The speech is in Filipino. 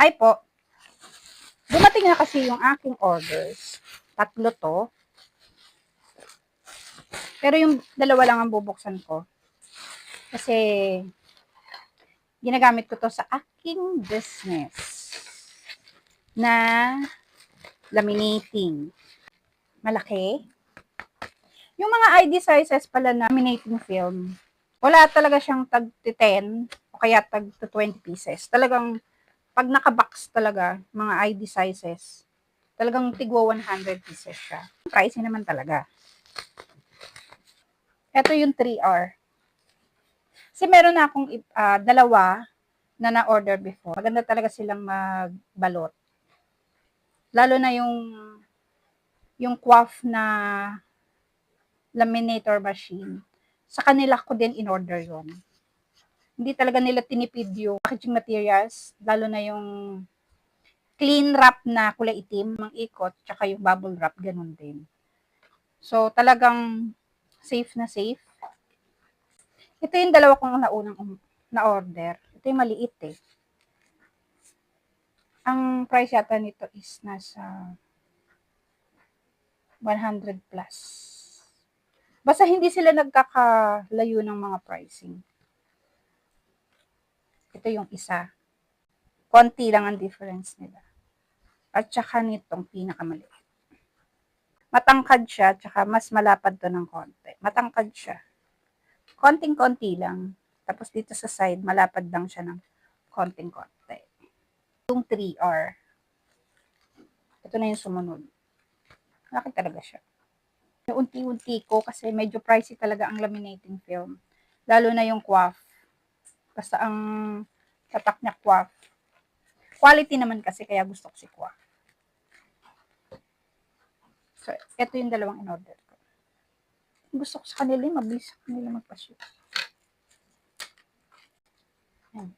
Hi po. Dumating na kasi yung aking orders. 3 to. Pero yung 2 lang ang bubuksan ko. Kasi ginagamit ko to sa aking business na laminating. Malaki. Yung mga ID sizes pala na laminating film, wala talaga siyang tag 10 o kaya tag 20 pieces. Talagang pag naka-box talaga, mga ID sizes, talagang tigwa 100 pieces siya. Pricey naman talaga. Ito yung 3R. Kasi meron na akong 2 na na-order before. Maganda talaga silang magbalot. Lalo na yung QUAF na laminator machine. Sa kanila ko din in-order yon. Hindi talaga nila tinipid yung packaging materials, lalo na yung clean wrap na kulay itim, mang ikot, tsaka yung bubble wrap, ganun din. So, talagang safe na safe. Ito yung 2 kong naunang na-order. Ito yung maliit eh. Ang price yata nito is nasa 100 plus. Basta hindi sila nagkakalayo ng mga pricing. Ito yung isa. Konti lang ang difference nila. At saka nitong pinakamaliit. Matangkad siya, tsaka mas malapad to ng konti. Matangkad siya. Konting-konti lang. Tapos dito sa side, malapad lang siya ng konting-konti. Yung 3R. Ito na yung sumunod. Malaki talaga siya. Yung unti-unti ko kasi medyo pricey talaga ang laminating film. Lalo na yung QUAF. Basta ang tatak niya QUAF. Quality naman kasi kaya gusto ko si QUAF. So, ito yung 2 in-order ko. Gusto ko sa kanila, mabilis sa kanila magpa-ship. Yan.